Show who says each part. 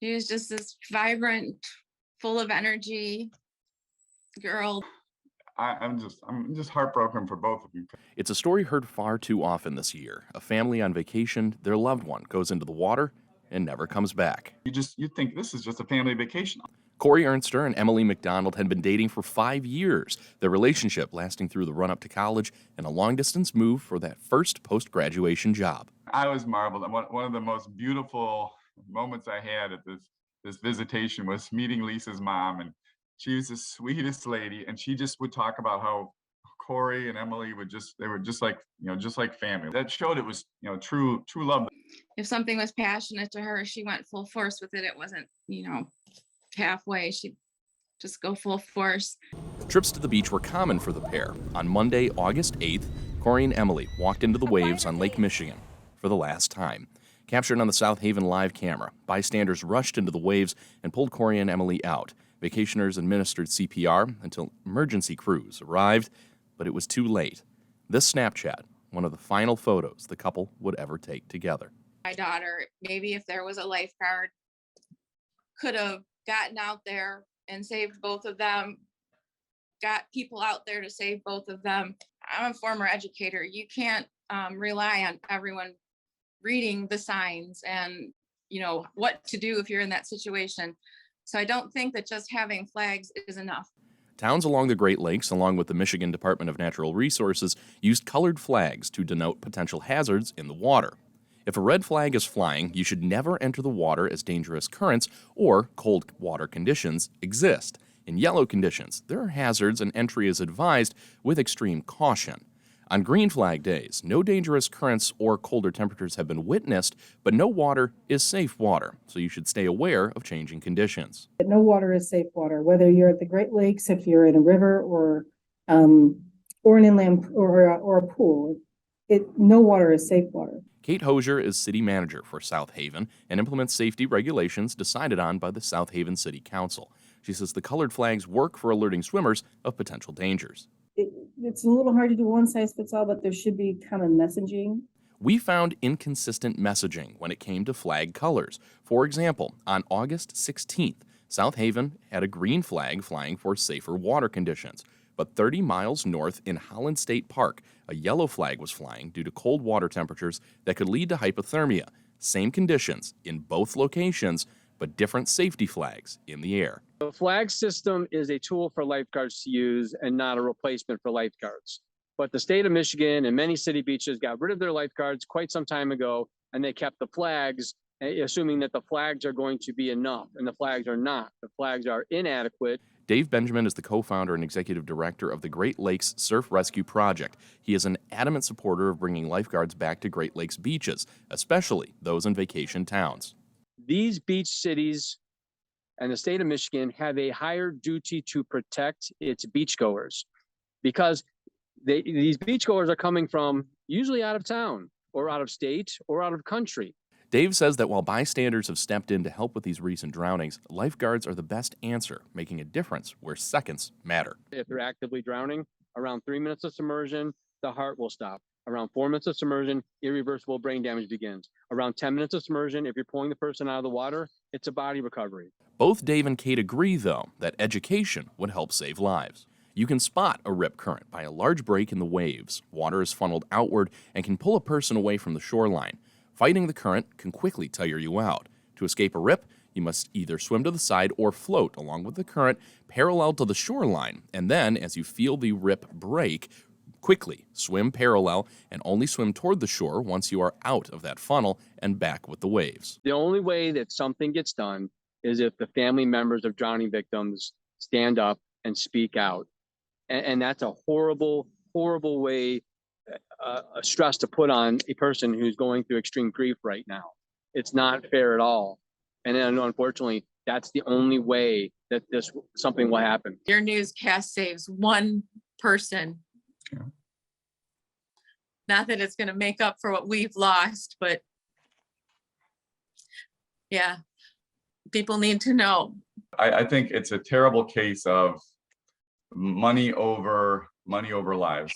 Speaker 1: She was just this vibrant, full of energy girl.
Speaker 2: I'm just heartbroken for both of you.
Speaker 3: It's a story heard far too often this year. A family on vacation, their loved one goes into the water and never comes back.
Speaker 2: You think this is just a family vacation.
Speaker 3: Corey Ernster and Emily McDonald had been dating for 5 years, their relationship lasting through the run-up to college and a long-distance move for that first post-graduation job.
Speaker 2: I was marveled. One of the most beautiful moments I had at this visitation was meeting Lisa's mom, and she was the sweetest lady, and she just would talk about how Corey and Emily they were just like, just like family. That showed it was, true love.
Speaker 1: If something was passionate to her, she went full force with it. It wasn't, halfway. She'd just go full force.
Speaker 3: Trips to the beach were common for the pair. On Monday, August 8th, Corey and Emily walked into the waves on Lake Michigan for the last time. Captured on the South Haven live camera, bystanders rushed into the waves and pulled Corey and Emily out. Vacationers administered CPR until emergency crews arrived, but it was too late. This Snapchat, one of the final photos the couple would ever take together.
Speaker 1: My daughter, maybe if there was a lifeguard, could have gotten out there and saved both of them, got people out there to save both of them. I'm a former educator. You can't rely on everyone reading the signs and, what to do if you're in that situation. So I don't think that just having flags is enough.
Speaker 3: Towns along the Great Lakes, along with the Michigan Department of Natural Resources, used colored flags to denote potential hazards in the water. If a red flag is flying, you should never enter the water as dangerous currents or cold water conditions exist. In yellow conditions, there are hazards and entry is advised with extreme caution. On green flag days, no dangerous currents or colder temperatures have been witnessed, but no water is safe water, so you should stay aware of changing conditions.
Speaker 4: No water is safe water, whether you're at the Great Lakes, if you're in a river or an inland or a pool. No water is safe water.
Speaker 3: Kate Hosier is city manager for South Haven and implements safety regulations decided on by the South Haven City Council. She says the colored flags work for alerting swimmers of potential dangers.
Speaker 4: It's a little hard to do one size fits all, but there should be common messaging.
Speaker 3: We found inconsistent messaging when it came to flag colors. For example, on August 16th, South Haven had a green flag flying for safer water conditions. But 30 miles north in Holland State Park, a yellow flag was flying due to cold water temperatures that could lead to hypothermia. Same conditions in both locations, but different safety flags in the air.
Speaker 5: The flag system is a tool for lifeguards to use and not a replacement for lifeguards. But the state of Michigan and many city beaches got rid of their lifeguards quite some time ago, and they kept the flags, assuming that the flags are going to be enough, and the flags are not. The flags are inadequate.
Speaker 3: Dave Benjamin is the co-founder and executive director of the Great Lakes Surf Rescue Project. He is an adamant supporter of bringing lifeguards back to Great Lakes beaches, especially those in vacation towns.
Speaker 5: These beach cities and the state of Michigan have a higher duty to protect its beachgoers because these beachgoers are coming from usually out of town or out of state or out of country.
Speaker 3: Dave says that while bystanders have stepped in to help with these recent drownings, lifeguards are the best answer, making a difference where seconds matter.
Speaker 5: If they're actively drowning, around 3 minutes of submersion, the heart will stop. Around 4 minutes of submersion, irreversible brain damage begins. Around 10 minutes of submersion, if you're pulling the person out of the water, it's a body recovery.
Speaker 3: Both Dave and Kate agree, though, that education would help save lives. You can spot a rip current by a large break in the waves. Water is funneled outward and can pull a person away from the shoreline. Fighting the current can quickly tire you out. To escape a rip, you must either swim to the side or float along with the current parallel to the shoreline, and then, as you feel the rip break, quickly swim parallel and only swim toward the shore once you are out of that funnel and back with the waves.
Speaker 5: The only way that something gets done is if the family members of drowning victims stand up and speak out. And that's a horrible, horrible way, a stress to put on a person who's going through extreme grief right now. It's not fair at all. And then unfortunately, that's the only way that something will happen.
Speaker 1: Your newscast saves one person.
Speaker 2: Yeah.
Speaker 1: Not that it's going to make up for what we've lost, but yeah, people need to know.
Speaker 2: I think it's a terrible case of money over lives.